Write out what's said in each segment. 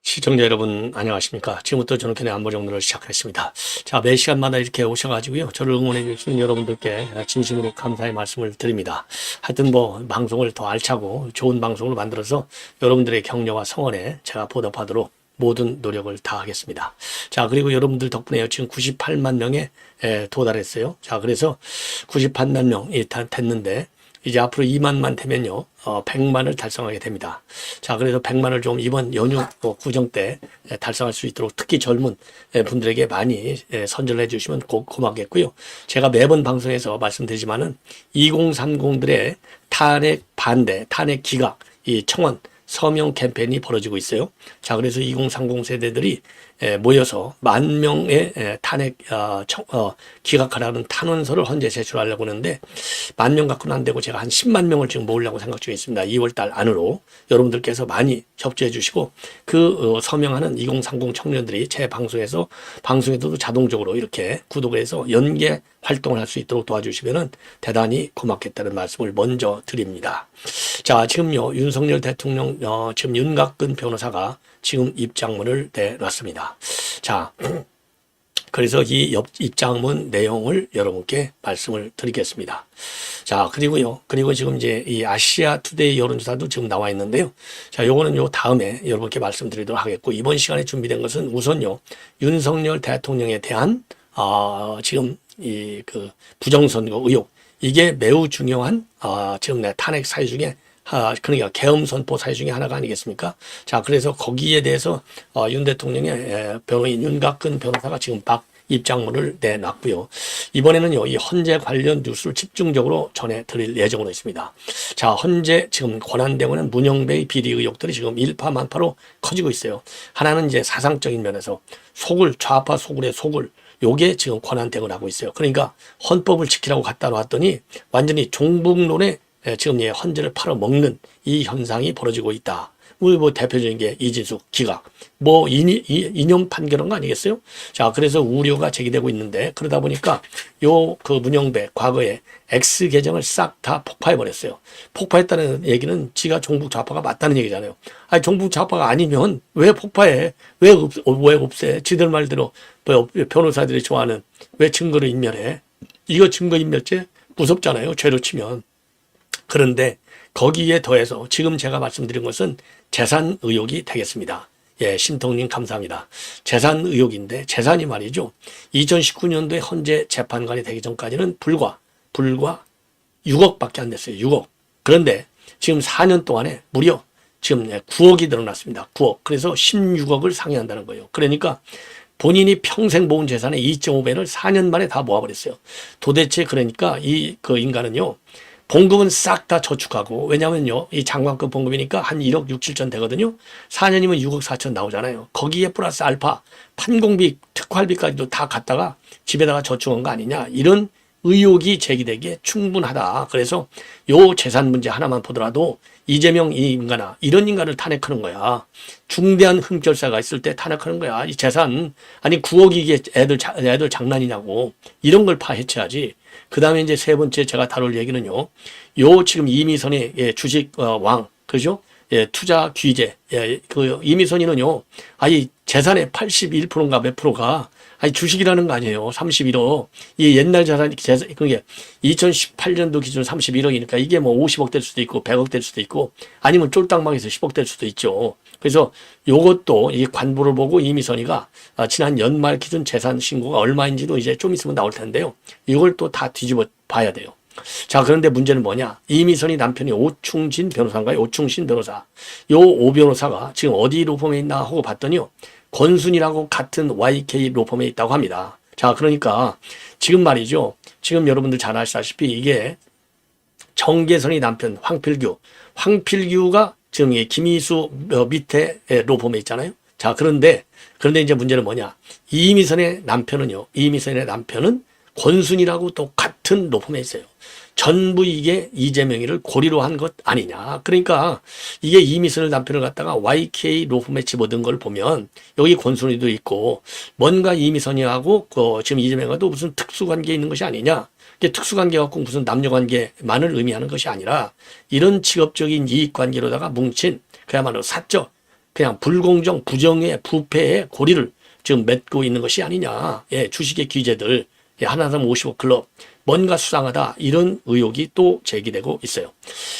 시청자 여러분 안녕하십니까. 지금부터 전우편의 안보정론을 시작하겠습니다. 자, 매 시간마다 이렇게 오셔가지고요, 저를 응원해 주시는 여러분들께 진심으로 감사의 말씀을 드립니다. 하여튼 방송을 더 알차고 좋은 방송을 만들어서 여러분들의 격려와 성원에 제가 보답하도록 모든 노력을 다하겠습니다. 자, 그리고 여러분들 덕분에 지금 98만 명에 도달했어요. 자, 그래서 98만 명이 됐는데 이제 앞으로 2만만 되면요, 100만을 달성하게 됩니다. 자, 그래서 100만을 좀 이번 연휴 구정 때 달성할 수 있도록 특히 젊은 분들에게 많이 선전을 해주시면 고맙겠고요. 제가 매번 방송에서 말씀드리지만은 2030들의 탄핵 반대, 탄핵 기각, 이 청원, 서명 캠페인이 벌어지고 있어요. 자, 그래서 2030 세대들이 모여서 10,000명의 탄핵 기각하라는 탄원서를 헌재 제출하려고 하는데 10,000명 갖고는 안 되고 제가 한 10만 명을 지금 모으려고 생각 중에 있습니다. 2월달 안으로 여러분들께서 많이 협조해 주시고 그 서명하는 2030 청년들이 제 방송에서도 자동적으로 이렇게 구독을 해서 연계 활동을 할 수 있도록 도와주시면은 대단히 고맙겠다는 말씀을 먼저 드립니다. 자, 지금요, 윤석열 대통령, 지금 윤곽근 변호사가 지금 입장문을 내놨습니다. 자, 그래서 이 입장문 내용을 여러분께 말씀을 드리겠습니다. 자, 그리고 지금 이제 이 아시아 투데이 여론조사도 지금 나와 있는데요. 자, 요거는 요 다음에 여러분께 말씀드리도록 하겠고, 이번 시간에 준비된 것은 우선요, 윤석열 대통령에 대한, 지금 그 부정선거 의혹, 이게 매우 중요한, 지금 내 탄핵 사유 중에 그러니까 계엄 선포 사유 중에 하나가 아니겠습니까? 자, 그래서 거기에 대해서 윤 대통령의 변호인 윤곽근 변호사가 지금 입장문을 내놨고요. 이번에는요, 이 헌재 관련 뉴스를 집중적으로 전해드릴 예정으로 있습니다. 자, 헌재 지금 권한대행은 문영배의 비리 의혹들이 지금 일파만파로 커지고 있어요. 하나는 이제 사상적인 면에서 좌파 소굴의 소굴, 요게 지금 권한대행을 하고 있어요. 그러니까 헌법을 지키라고 갖다 놨더니 완전히 종북론에 지금 헌재를 팔아먹는 이 현상이 벌어지고 있다. 대표적인 게 이진숙 기각, 이념 판결한 거 아니겠어요? 자, 그래서 우려가 제기되고 있는데, 그러다 보니까 그 문영배 과거에 X 계정을 싹 다 폭파해버렸어요. 폭파했다는 얘기는 지가 종북 좌파가 맞다는 얘기잖아요. 아니, 종북 좌파가 아니면 왜 폭파해? 왜 없애? 지들 말대로 변호사들이 좋아하는 왜 증거를 인멸해? 이거 증거인멸죄 무섭잖아요, 죄로 치면. 그런데 거기에 더해서 지금 제가 말씀드린 것은 재산 의혹이 되겠습니다. 예, 심통님 감사합니다. 재산 의혹인데, 재산이 말이죠, 2019년도에 헌재 재판관이 되기 전까지는 불과 6억밖에 안 됐어요. 6억. 그런데 지금 4년 동안에 무려 지금 9억이 늘어났습니다. 9억. 그래서 16억을 상회한다는 거예요. 그러니까 본인이 평생 모은 재산의 2.5배를 4년 만에 다 모아버렸어요. 도대체 그러니까 그 인간은요, 봉급은 싹 다 저축하고, 왜냐면요, 이 장관급 봉급이니까 한 1억 6, 7천 되거든요. 4년이면 6억 4천 나오잖아요. 거기에 플러스 알파, 판공비, 특활비까지도 다 갖다가 집에다가 저축한 거 아니냐, 이런 의혹이 제기되기에 충분하다. 그래서 요 재산 문제 하나만 보더라도 이재명 이 인간아, 이런 인간을 탄핵하는 거야. 중대한 흠결사가 있을 때 탄핵하는 거야. 이 재산, 아니 9억이 이게 애들 장난이냐고. 이런 걸 파헤쳐야지. 그 다음에 이제 세 번째 제가 다룰 얘기는요, 요 지금 이미선의 주식 왕, 그죠? 예, 투자 규제. 예, 그 이미선이는요, 아니 재산의 81%인가 몇 프로가 아니 주식이라는 거 아니에요. 31억. 이 옛날 그게 2018년도 기준 31억이니까 이게 50억 될 수도 있고 100억 될 수도 있고 아니면 쫄딱망에서 10억 될 수도 있죠. 그래서 요것도 이 관보를 보고 이미선이가 지난 연말 기준 재산 신고가 얼마인지도 이제 좀 있으면 나올 텐데요. 이걸 또 다 뒤집어 봐야 돼요. 자, 그런데 문제는 뭐냐? 이미선이 남편이 오충진 변호사인가요? 오충신 변호사. 요 오 변호사가 지금 어디 로펌에 있나 하고 봤더니요, 권순이라고 같은 YK 로펌에 있다고 합니다. 자, 그러니까 지금 말이죠, 지금 여러분들 잘 아시다시피 이게 정계선이 남편 황필규가 지금 김희수 밑에 로펌에 있잖아요. 자, 그런데 이제 문제는 뭐냐? 이미선의 남편은 권순이라고 또 같은 로펌에 있어요. 전부 이게 이재명이를 고리로 한 것 아니냐. 그러니까 이게 이미순을 남편을 갖다가 YK 로펌에 집어든 걸 보면 여기 권순이도 있고 뭔가 이미선이하고 지금 이재명과도 무슨 특수관계 있는 것이 아니냐. 이게 특수관계 갖고 무슨 남녀관계만을 의미하는 것이 아니라 이런 직업적인 이익관계로다가 뭉친 그야말로 사적 그냥 불공정 부정의 부패의 고리를 지금 맺고 있는 것이 아니냐. 예, 주식의 기재들 하나삼 55 클럽 뭔가 수상하다 이런 의혹이 또 제기되고 있어요.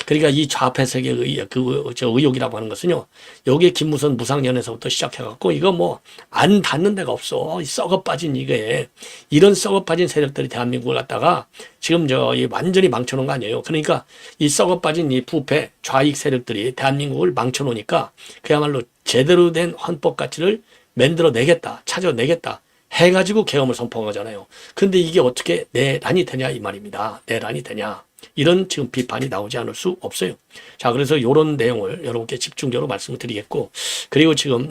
그러니까 이 좌폐색의 의혹이라고 하는 것은요. 여기에 김무선 무상연에서부터 시작해갖고 이거 뭐 안 닿는 데가 없어. 이 썩어 빠진 이게 이런 썩어 빠진 세력들이 대한민국을 갖다가 지금 완전히 망쳐놓은 거 아니에요. 그러니까 이 썩어 빠진 이 부패 좌익 세력들이 대한민국을 망쳐놓으니까 그야말로 제대로 된 헌법 가치를 만들어내겠다, 찾아내겠다. 해가지고 계엄을 선포한 거잖아요. 근데 이게 어떻게 내란이 되냐 이 말입니다. 내란이 되냐. 이런 지금 비판이 나오지 않을 수 없어요. 자, 그래서 이런 내용을 여러분께 집중적으로 말씀을 드리겠고, 그리고 지금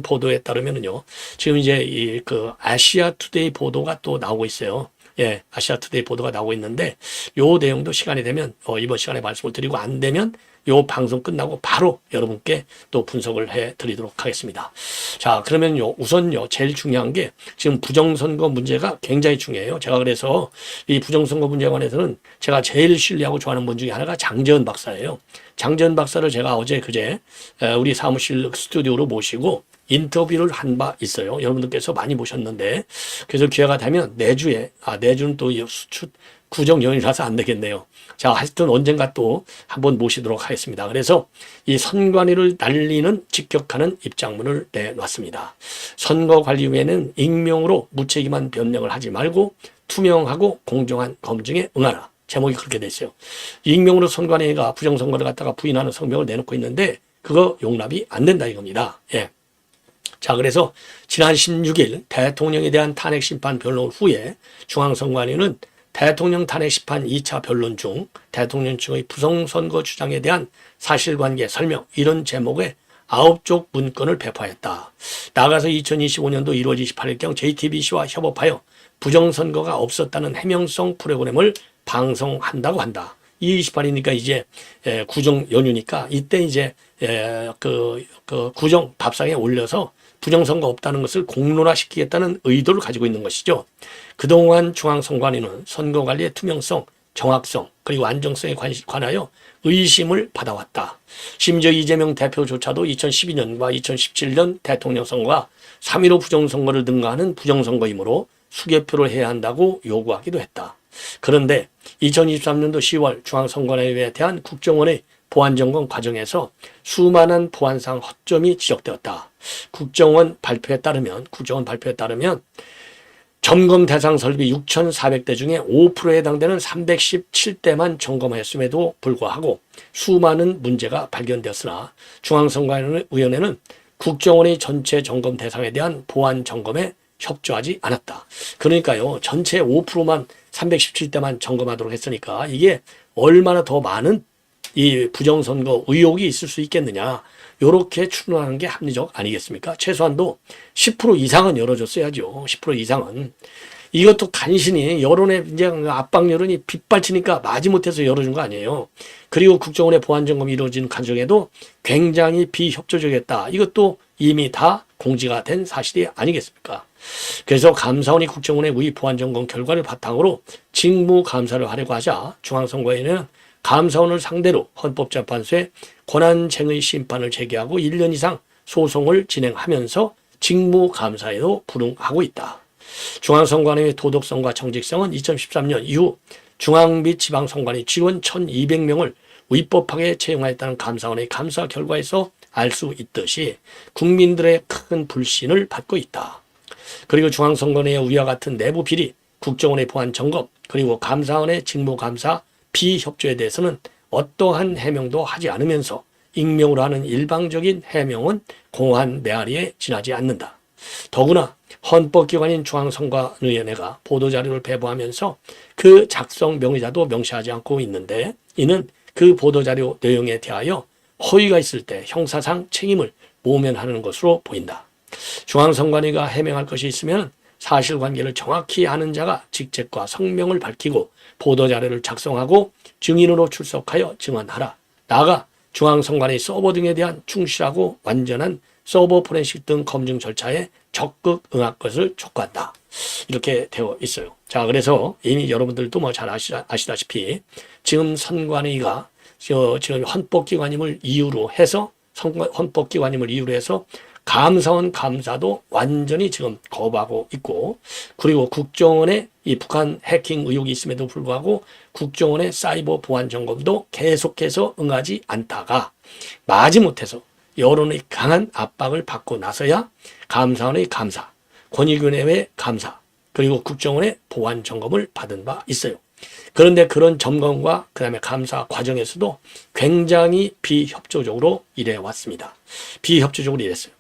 보도에 따르면은요, 지금 이제 아시아 투데이 보도가 또 나오고 있어요. 예, 아시아 투데이 보도가 나오고 있는데, 요 내용도 시간이 되면, 이번 시간에 말씀을 드리고 안 되면, 요 방송 끝나고 바로 여러분께 또 분석을 해 드리도록 하겠습니다. 자, 그러면요, 우선요, 제일 중요한 게 지금 부정선거 문제가 굉장히 중요해요. 제가 그래서 이 부정선거 문제에 관해서는 제가 제일 신뢰하고 좋아하는 분 중에 하나가 장재현 박사예요. 장재현 박사를 제가 그제 우리 사무실 스튜디오로 모시고 인터뷰를 한 바 있어요. 여러분들께서 많이 보셨는데, 그래서 기회가 되면 내주는 또 구정 연휴라서 안 되겠네요. 자, 하여튼 언젠가 또 한번 모시도록 하겠습니다. 그래서 이 선관위를 날리는 직격하는 입장문을 내놨습니다. 선거관리위원회는 익명으로 무책임한 변명을 하지 말고 투명하고 공정한 검증에 응하라. 제목이 그렇게 돼 있어요. 익명으로 선관위가 부정선거를 갖다가 부인하는 성명을 내놓고 있는데 그거 용납이 안 된다 이겁니다. 예. 자, 그래서 지난 16일 대통령에 대한 탄핵 심판 변론 후에 중앙선관위는 대통령 탄핵 심판 2차 변론 중 대통령 측의 부정선거 주장에 대한 사실관계 설명 이런 제목의 9쪽 문건을 배포했다. 나아가서 2025년도 1월 28일경 JTBC와 협업하여 부정선거가 없었다는 해명성 프로그램을 방송한다고 한다. 2월 28일이니까 이제 구정 연휴니까 이때 이제 구정 밥상에 올려서 부정선거 없다는 것을 공론화시키겠다는 의도를 가지고 있는 것이죠. 그동안 중앙선관위는 선거관리의 투명성, 정확성 그리고 안정성에 관하여 의심을 받아왔다. 심지어 이재명 대표조차도 2012년과 2017년 대통령 선거가 3.15 부정선거를 능가하는 부정선거이므로 수개표를 해야 한다고 요구하기도 했다. 그런데 2023년도 10월 중앙선관위에 대한 국정원의 보안점검 과정에서 수많은 보안상 허점이 지적되었다. 국정원 발표에 따르면 점검 대상 설비 6,400대 중에 5%에 해당되는 317대만 점검하였음에도 불구하고 수많은 문제가 발견되었으나 중앙선관위원회는 국정원의 전체 점검 대상에 대한 보안 점검에 협조하지 않았다. 그러니까요, 전체 5%만 317대만 점검하도록 했으니까 이게 얼마나 더 많은 이 부정선거 의혹이 있을 수 있겠느냐. 요렇게 추론하는 게 합리적 아니겠습니까? 최소한도 10% 이상은 열어줬어야죠. 10% 이상은. 이것도 간신히 여론의 이제 압박 여론이 빗발치니까 마지못해서 열어준 거 아니에요. 그리고 국정원의 보안점검이 이루어진 과정에도 굉장히 비협조적이었다. 이것도 이미 다 공지가 된 사실이 아니겠습니까? 그래서 감사원이 국정원의 의 보안점검 결과를 바탕으로 직무감사를 하려고 하자 중앙선관위는 감사원을 상대로 헌법재판소에 권한쟁의 심판을 제기하고 1년 이상 소송을 진행하면서 직무감사에도 불응하고 있다. 중앙선관위의 도덕성과 정직성은 2013년 이후 중앙 및 지방선관위 직원 1,200명을 위법하게 채용하였다는 감사원의 감사 결과에서 알 수 있듯이 국민들의 큰 불신을 받고 있다. 그리고 중앙선관위의 위와 같은 내부 비리, 국정원의 보안 점검, 그리고 감사원의 직무감사 비협조에 대해서는 어떠한 해명도 하지 않으면서 익명으로 하는 일방적인 해명은 공안 메아리에 지나지 않는다. 더구나 헌법기관인 중앙선관위원회가 보도자료를 배부하면서 그 작성 명의자도 명시하지 않고 있는데 이는 그 보도자료 내용에 대하여 허위가 있을 때 형사상 책임을 모면하는 것으로 보인다. 중앙선관위가 해명할 것이 있으면 사실관계를 정확히 아는 자가 직책과 성명을 밝히고 보도자료를 작성하고 증인으로 출석하여 증언하라. 나아가 중앙선관위 서버 등에 대한 충실하고 완전한 서버 포렌식 등 검증 절차에 적극 응할 것을 촉구한다. 이렇게 되어 있어요. 자, 그래서 이미 여러분들도 뭐 잘 아시다시피 지금 선관위가 지금 헌법기관임을 이유로 해서 헌법기관임을 이유로 해서 감사원 감사도 완전히 지금 거부하고 있고, 그리고 국정원의 이 북한 해킹 의혹이 있음에도 불구하고 국정원의 사이버 보안 점검도 계속해서 응하지 않다가 마지못해서 여론의 강한 압박을 받고 나서야 감사원의 감사, 권익위원회의 감사, 그리고 국정원의 보안 점검을 받은 바 있어요. 그런데 그런 점검과 그 다음에 감사 과정에서도 굉장히 비협조적으로 일해왔습니다. 비협조적으로 일했어요.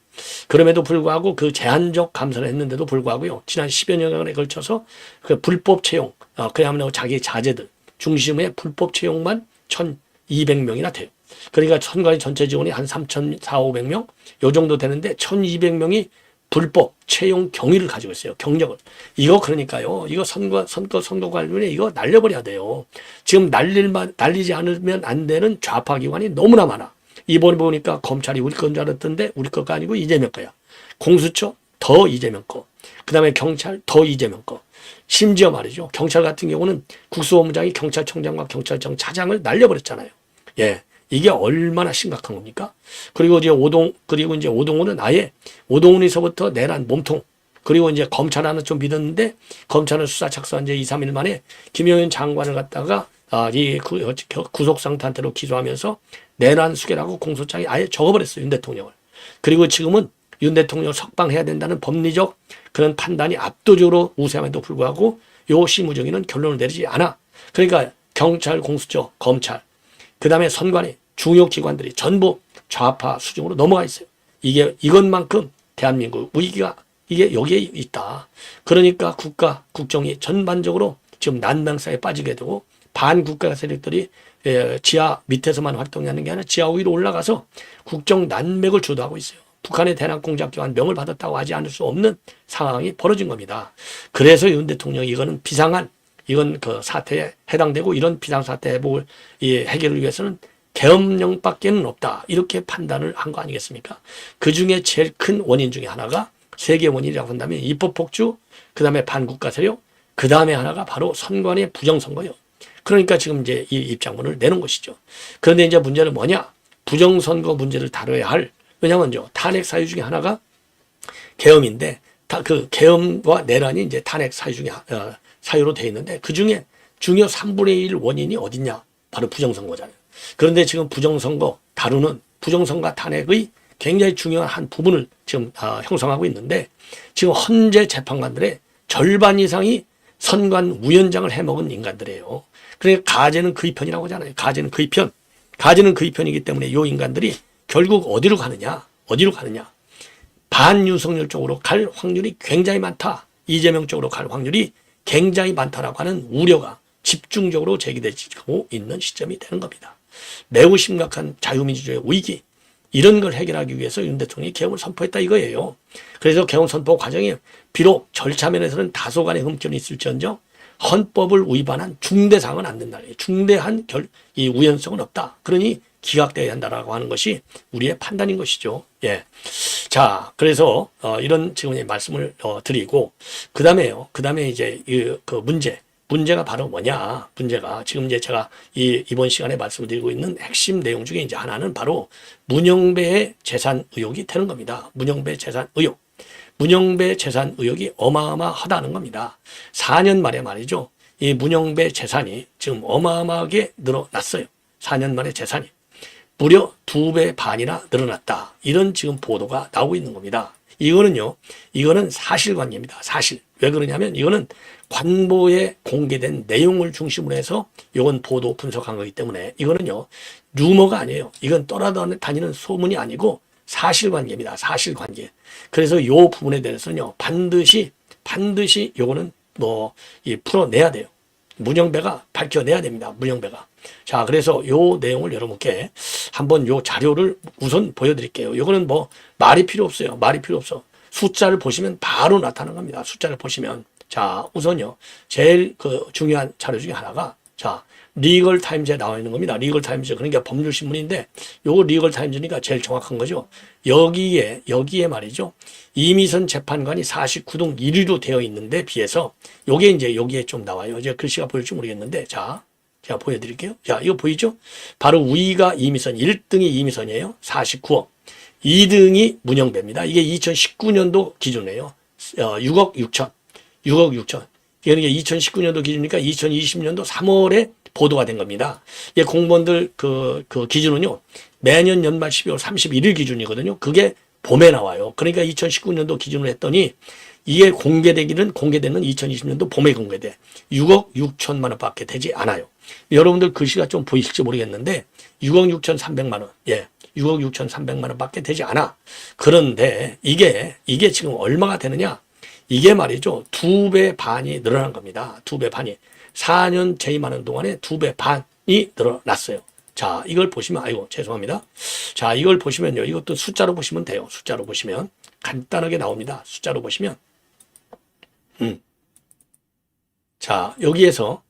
그럼에도 불구하고 그 제한적 감사를 했는데도 불구하고요, 지난 10여 년간에 걸쳐서 그 불법 채용, 그야말로 자기 자제들 중심의 불법 채용만 1,200명이나 돼요. 그러니까 선관위 전체 직원이 한 3,400~500명 요 정도 되는데 1,200명이 불법 채용 경위를 가지고 있어요. 경력을. 이거 그러니까요. 이거 선거 관련에 이거 날려버려야 돼요. 지금 날리지 않으면 안 되는 좌파 기관이 너무나 많아. 이번에 보니까 검찰이 우리 건 줄 알았던데 우리 거가 아니고 이재명 거야. 공수처 더 이재명 거. 그 다음에 경찰 더 이재명 거. 심지어 말이죠. 경찰 같은 경우는 국수본부장이 경찰청장과 경찰청 차장을 날려버렸잖아요. 예. 이게 얼마나 심각한 겁니까? 그리고 이제 오동훈은 아예 오동훈에서부터 내란 몸통, 그리고 이제 검찰 하나 좀 믿었는데 검찰은 수사 착수한 지 2, 3일 만에 김용현 장관을 갖다가 구속상태로 기소하면서 내란 수계라고 공소장에 아예 적어버렸어요. 윤 대통령을. 그리고 지금은 윤 대통령을 석방해야 된다는 법리적 그런 판단이 압도적으로 우세함에도 불구하고 요 실무정의는 결론을 내리지 않아. 그러니까 경찰, 공수처, 검찰, 그 다음에 선관위, 중요 기관들이 전부 좌파 수준으로 넘어가 있어요. 이것만큼 대한민국 위기가 이게 여기에 있다. 그러니까 국가, 국정이 전반적으로 지금 난방사에 빠지게 되고 반국가 세력들이 지하 밑에서만 활동하는 게 아니라 지하 위로 올라가서 국정 난맥을 주도하고 있어요. 북한의 대남 공작기관 명을 받았다고 하지 않을 수 없는 상황이 벌어진 겁니다. 그래서 윤 대통령이 이거는 비상한 이건 그 사태에 해당되고 이런 비상사태 회복을 해결을 위해서는 계엄령밖에는 없다. 이렇게 판단을 한 거 아니겠습니까? 그 중에 제일 큰 원인 중에 하나가 세계 원인이라고 한다면 입법폭주, 그 다음에 반국가 세력, 그 다음에 하나가 바로 선관위의 부정선거예요. 그러니까 지금 이제 이 입장문을 내는 것이죠. 그런데 이제 문제는 뭐냐? 부정선거 문제를 다뤄야 할, 왜냐면요, 탄핵 사유 중에 하나가 계엄인데, 그 계엄과 내란이 이제 탄핵 사유 중에 사유로 되어 있는데 그 중에 중요 3분의 1 원인이 어딨냐? 바로 부정선거잖아요. 그런데 지금 부정선거 다루는 부정선거 탄핵의 굉장히 중요한 한 부분을 지금 형성하고 있는데 지금 헌재 재판관들의 절반 이상이 선관 위원장을 해먹은 인간들이에요. 그러니까 가제는 그의 편이라고 하잖아요. 가제는 그의 편. 가제는 그의 편이기 때문에 이 인간들이 결국 어디로 가느냐? 반윤석열 쪽으로 갈 확률이 굉장히 많다. 이재명 쪽으로 갈 확률이 굉장히 많다라고 하는 우려가 집중적으로 제기되고 있는 시점이 되는 겁니다. 매우 심각한 자유민주주의의 위기, 이런 걸 해결하기 위해서 윤 대통령이 계엄을 선포했다 이거예요. 그래서 계엄 선포 과정에 비록 절차 면에서는 다소간의 흠결이 있을지언정 헌법을 위반한 중대 사항은 안 된다. 중대한 이 우연성은 없다. 그러니 기각되어야 한다라고 하는 것이 우리의 판단인 것이죠. 예. 자, 그래서 이런 지금 말씀을 드리고 그 다음에 이제 그 문제가 바로 뭐냐? 문제가 지금 이제 제가 이번 시간에 말씀을 드리고 있는 핵심 내용 중에 이제 하나는 바로 문영배의 재산 의혹이 되는 겁니다. 문영배 재산 의혹. 문영배 재산 의혹이 어마어마하다는 겁니다. 4년 만에 말이죠. 이 문영배 재산이 지금 어마어마하게 늘어났어요. 4년 만에 재산이. 무려 2배 반이나 늘어났다. 이런 지금 보도가 나오고 있는 겁니다. 이거는 사실관계입니다. 사실. 왜 그러냐면 이거는 관보에 공개된 내용을 중심으로 해서 이건 보도 분석한 거기 때문에 이거는요, 루머가 아니에요. 이건 떠나다니는 소문이 아니고 사실관계입니다. 사실관계. 그래서 이 부분에 대해서는요, 반드시 요거는 풀어내야 돼요. 문영배가 밝혀내야 됩니다. 문영배가. 자, 그래서 요 내용을 여러분께 한번 요 자료를 우선 보여드릴게요. 요거는 말이 필요 없어요. 말이 필요 없어. 숫자를 보시면 바로 나타나는 겁니다. 숫자를 보시면. 자, 우선요. 제일 그 중요한 자료 중에 하나가, 자, 리걸 타임즈에 나와 있는 겁니다. 리걸 타임즈. 그러니까 법률 신문인데, 요거 리걸 타임즈니까 제일 정확한 거죠. 여기에 말이죠. 이미선 재판관이 49동 1위로 되어 있는데 비해서, 요게 이제 여기에 좀 나와요. 이제 글씨가 보일지 모르겠는데, 자, 제가 보여드릴게요. 자, 이거 보이죠? 바로 위가 이미선, 1등이 이미선이에요. 49억. 2등이 문영배입니다. 이게 2019년도 기준이에요. 6억 6천. 6억 6천. 그러니까 2019년도 기준이니까 2020년도 3월에 보도가 된 겁니다. 이 공무원들 그 기준은요, 매년 연말 12월 31일 기준이거든요. 그게 봄에 나와요. 그러니까 2019년도 기준으로 했더니 이게 공개되는 2020년도 봄에 공개돼. 6억 6천만 원밖에 되지 않아요. 여러분들 글씨가 좀 보이실지 모르겠는데 6억 6천 3백만 원. 예. 6억 6천 3백만 원밖에 되지 않아. 그런데 이게 지금 얼마가 되느냐? 이게 말이죠. 2배 반이 늘어난 겁니다. 2배 반이. 4년 재임하는 동안에 2배 반이 늘어났어요. 자, 이걸 보시면, 아이고, 죄송합니다. 자, 이걸 보시면요. 이것도 숫자로 보시면 돼요. 숫자로 보시면. 간단하게 나옵니다. 숫자로 보시면. 자, 여기에서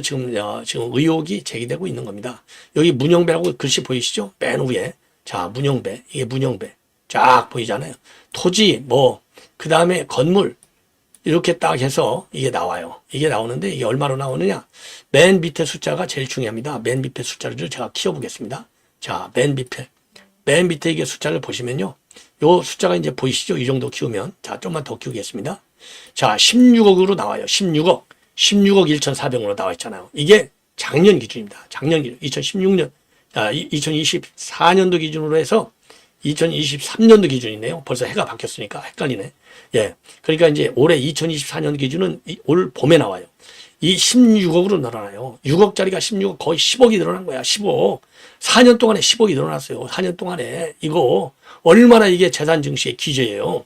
지금 의혹이 제기되고 있는 겁니다. 여기 문영배라고 글씨 보이시죠? 맨 위에. 자, 문영배. 이게 문영배. 쫙 보이잖아요. 토지, 그 다음에 건물. 이렇게 딱 해서 이게 나와요. 이게 나오는데 이게 얼마로 나오느냐? 맨 밑에 숫자가 제일 중요합니다. 맨 밑에 숫자를 제가 키워보겠습니다. 자, 맨 밑에 이게 숫자를 보시면요. 요 숫자가 이제 보이시죠? 이 정도 키우면. 자, 좀만 더 키우겠습니다. 자, 16억으로 나와요. 16억 1,400원으로 나와 있잖아요. 이게 작년 기준입니다. 작년 기준. 2016년, 2024년도 기준으로 해서 2023년도 기준이네요. 벌써 해가 바뀌었으니까 헷갈리네. 예. 그러니까 이제 올해 2024년 기준은 올 봄에 나와요. 이 16억으로 늘어나요. 6억짜리가 16억, 거의 10억이 늘어난 거야. 10억. 4년 동안에 10억이 늘어났어요. 4년 동안에. 이거 얼마나 이게 재산 증시의 기저예요.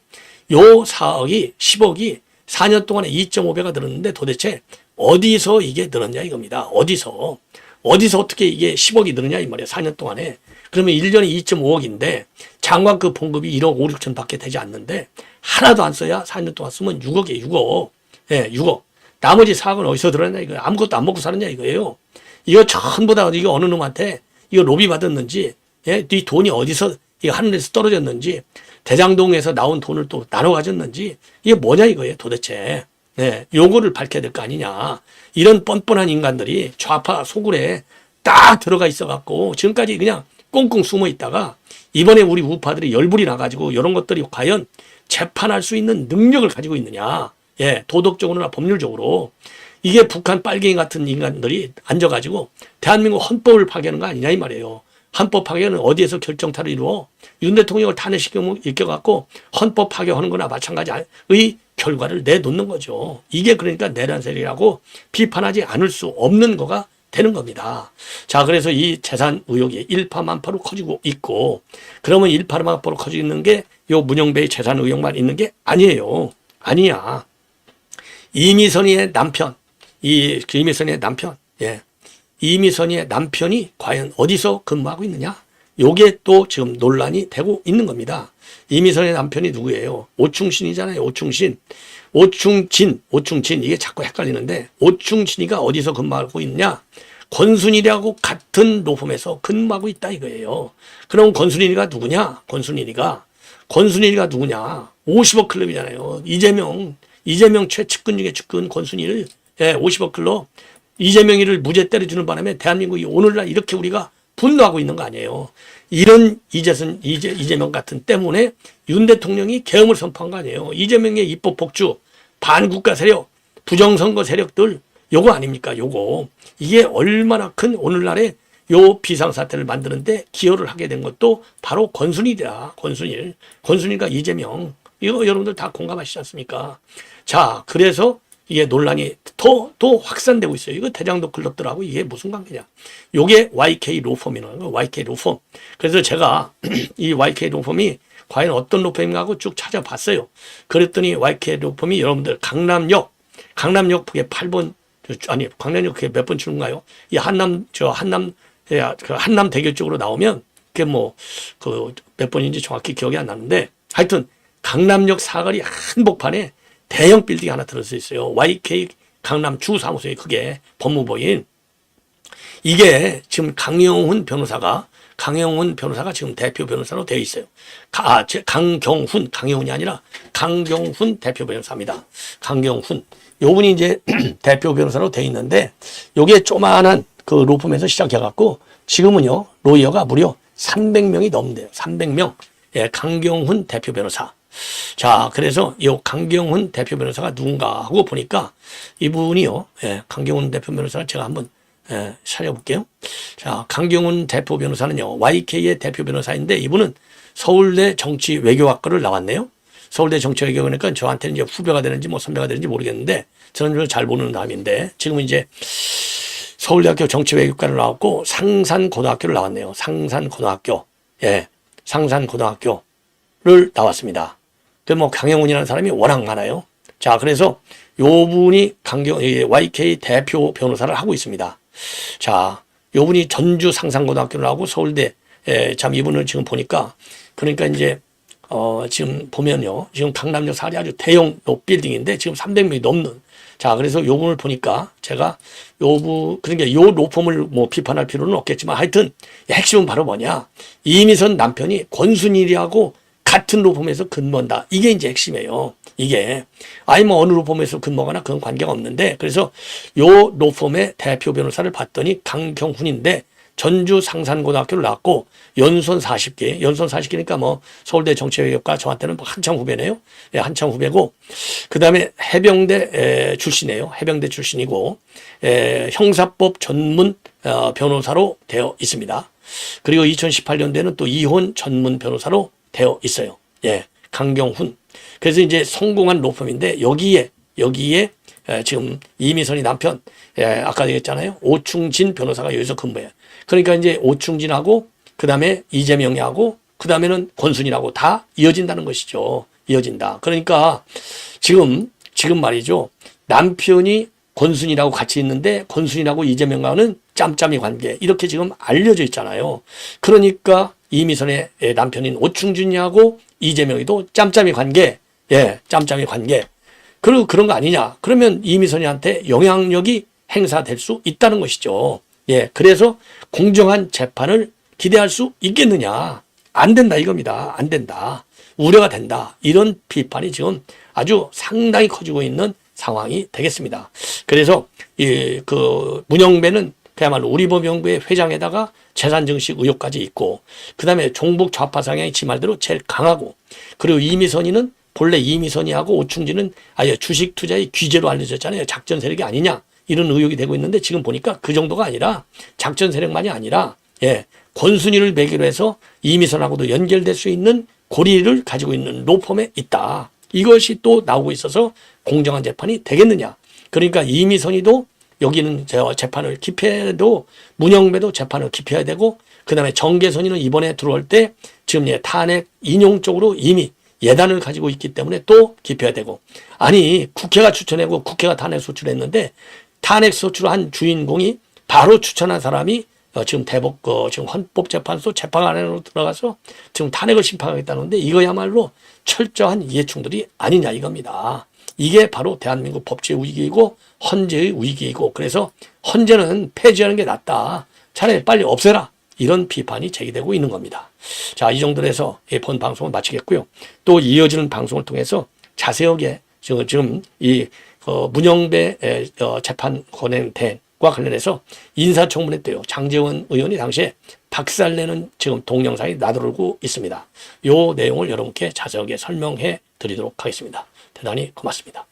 요 4억이, 10억이 4년 동안에 2.5배가 늘었는데 도대체 어디서 이게 늘었냐 이겁니다. 어디서 어떻게 이게 10억이 늘었냐 이 말이에요. 4년 동안에. 그러면 1년에 2.5억인데 장관급 봉급이 1억 5, 6천 밖에 되지 않는데 하나도 안 써야 4년 동안 쓰면 6억이에요. 6억. 예, 6억. 나머지 4억은 어디서 들었냐 이거예요. 아무것도 안 먹고 사느냐 이거예요. 이거 전부 다 이거 어느 놈한테 이거 로비 받았는지, 예, 네 돈이 어디서 이거 하늘에서 떨어졌는지, 대장동에서 나온 돈을 또 나눠 가졌는지, 이게 뭐냐 이거예요 도대체. 네, 요거를 밝혀야 될 거 아니냐. 이런 뻔뻔한 인간들이 좌파 소굴에 딱 들어가 있어갖고 지금까지 그냥 꽁꽁 숨어 있다가 이번에 우리 우파들이 열불이 나가지고 이런 것들이 과연 재판할 수 있는 능력을 가지고 있느냐. 예, 도덕적으로나 법률적으로. 이게 북한 빨갱이 같은 인간들이 앉아가지고 대한민국 헌법을 파괴하는 거 아니냐 이 말이에요. 헌법 파괴는 어디에서 결정타를 이루어? 윤 대통령을 탄핵시켜갖고 헌법 파괴하는 거나 마찬가지의 결과를 내놓는 거죠. 이게 그러니까 내란 세력이라고 비판하지 않을 수 없는 거가 되는 겁니다. 자, 그래서 이 재산 의혹이 일파만파로 커지고 있고, 그러면 일파만파로 커지고 있는 게 요 문영배의 재산 의혹만 있는 게 아니에요. 아니야. 이미선이의 남편, 이미선이의 남편, 예. 이미선이의 남편이 과연 어디서 근무하고 있느냐? 요게 또 지금 논란이 되고 있는 겁니다. 이미선의 남편이 누구예요? 오충신이잖아요. 오충진. 이게 자꾸 헷갈리는데, 오충진이가 어디서 근무하고 있느냐? 권순일이하고 같은 로펌에서 근무하고 있다 이거예요. 그럼 권순일이가 누구냐? 권순일이가 누구냐? 50억 클럽이잖아요. 이재명 최측근 중에 측근 권순일, 예, 50억 클럽. 이재명이를 무죄 때려주는 바람에 대한민국이 오늘날 이렇게 우리가 분노하고 있는 거 아니에요. 이런 이재명 같은 때문에 윤 대통령이 계엄을 선포한 거 아니에요. 이재명의 입법 복주, 반국가 세력, 부정선거 세력들, 요거 아닙니까? 요거. 이게 얼마나 큰 오늘날의 요 비상사태를 만드는데 기여를 하게 된 것도 바로 권순일이다. 권순일과 이재명. 이거 여러분들 다 공감하시지 않습니까? 자, 그래서 이게 논란이 또 확산되고 있어요. 이거 대장동 클럽들하고 이게 무슨 관계냐. 요게 YK 로펌이라는 거, YK 로펌. 그래서 제가 이 YK 로펌이 과연 어떤 로펌인가 하고 쭉 찾아봤어요. 그랬더니 YK 로펌이 여러분들 강남역 그게 8번, 아니, 강남역 그게 몇 번 주는가요? 이 한남 대교 쪽으로 나오면 그게 몇 번인지 정확히 기억이 안 나는데 하여튼 강남역 사거리 한복판에 대형 빌딩이 하나 들어서 있어요. YK 강남 주사무소에 그게 법무부인. 이게 지금 강영훈 변호사가 지금 대표 변호사로 되어 있어요. 강경훈이 아니라 강경훈 대표 변호사입니다. 강경훈. 요분이 이제 대표 변호사로 되어 있는데, 요게 조만한 그 로펌에서 시작해갖고, 지금은요, 로이어가 무려 300명이 넘는데요. 300명. 예, 강경훈 대표 변호사. 자, 그래서 이 강경훈 대표 변호사가 누군가 하고 보니까 이분이요, 예, 강경훈 대표 변호사를 제가 한번 찾아볼게요. 자, 강경훈 대표 변호사는요, YK의 대표 변호사인데, 이분은 서울대 정치외교학과를 나왔네요. 서울대 정치외교학과니까 저한테는 이제 후배가 되는지 뭐 선배가 되는지 모르겠는데, 저는 잘 모르는 사람인데, 지금은 이제 서울대학교 정치외교과를 나왔고, 상산고등학교를 나왔네요. 상산고등학교. 예, 상산고등학교를 나왔습니다. 그 뭐 강영훈이라는 사람이 워낙 많아요. 자, 그래서 요 분이 YK 대표 변호사를 하고 있습니다. 자, 요 분이 전주 상산고등학교를 나오고 서울대, 참 이분을 지금 보니까, 그러니까 이제, 지금 보면요. 지금 강남역 사리 아주 대형 빌딩인데 지금 300명이 넘는. 자, 그래서 요 분을 보니까 제가 그러니까 요 로펌을 뭐 비판할 필요는 없겠지만 하여튼 핵심은 바로 뭐냐. 이미선 남편이 권순일이하고 같은 로펌에서 근무한다. 이게 이제 핵심이에요. 이게. 아니 뭐 어느 로펌에서 근무하거나 그런 관계가 없는데, 그래서 요 로펌의 대표 변호사를 봤더니 강경훈인데 전주 상산고등학교를 나왔고 연손 40기니까 뭐 서울대 정치외교과 저한테는 한참 후배네요. 예, 한참 후배고, 그 다음에 해병대 출신이에요. 해병대 출신이고, 형사법 전문 변호사로 되어 있습니다. 그리고 2018년도에는 또 이혼 전문 변호사로 되어 있어요. 예, 강경훈. 그래서 이제 성공한 로펌인데 여기에 지금 이미선이 남편, 아까 얘기했잖아요. 오충진 변호사가 여기서 근무해요. 그러니까 이제 오충진하고 그 다음에 이재명이하고 그 다음에는 권순일하고 다 이어진다는 것이죠. 이어진다. 그러니까 지금 말이죠. 남편이 권순일하고 같이 있는데 권순일하고 이재명과는 짬짬이 관계, 이렇게 지금 알려져 있잖아요. 그러니까 이미선의 남편인 오충진이하고 이재명이도 짬짬이 관계, 예, 짬짬이 관계. 그런 거 아니냐. 그러면 이미선이한테 영향력이 행사될 수 있다는 것이죠. 예, 그래서 공정한 재판을 기대할 수 있겠느냐. 안 된다 이겁니다. 안 된다. 우려가 된다. 이런 비판이 지금 아주 상당히 커지고 있는 상황이 되겠습니다. 그래서 문영배는 그야말로 우리법연구회 회장에다가 재산증식 의혹까지 있고, 그 다음에 종북 좌파 성향이 지 말대로 제일 강하고, 그리고 이미선이는 본래 이미선이하고 오충진은 아예 주식 투자의 귀재로 알려졌잖아요. 작전 세력이 아니냐, 이런 의혹이 되고 있는데, 지금 보니까 그 정도가 아니라 작전 세력만이 아니라, 예, 권순일을 매개로 해서 이미선하고도 연결될 수 있는 고리를 가지고 있는 로펌에 있다. 이것이 또 나오고 있어서 공정한 재판이 되겠느냐. 그러니까 이미선이도 여기는 재판을 기피해도, 문영배도 재판을 기피해야 되고, 그 다음에 정계선이는 이번에 들어올 때 지금 탄핵 인용 쪽으로 이미 예단을 가지고 있기 때문에 또 기피해야 되고, 아니 국회가 추천하고 국회가 탄핵 소추했는데 탄핵 소추한 주인공이 바로 추천한 사람이 지금 지금 헌법재판소 재판관으로 들어가서 지금 탄핵을 심판하겠다는데, 이거야말로 철저한 이해충돌이 아니냐 이겁니다. 이게 바로 대한민국 법치의 위기이고 헌재의 위기이고, 그래서 헌재는 폐지하는 게 낫다. 차라리 빨리 없애라. 이런 비판이 제기되고 있는 겁니다. 자, 이 정도로 해서 본 방송을 마치겠고요. 또 이어지는 방송을 통해서 자세하게 지금 이 문영배 재판 권행과 관련해서 인사청문회 때요, 장제원 의원이 당시에 박살내는 지금 동영상이 나돌고 있습니다. 이 내용을 여러분께 자세하게 설명해 드리도록 하겠습니다. 대단히 고맙습니다.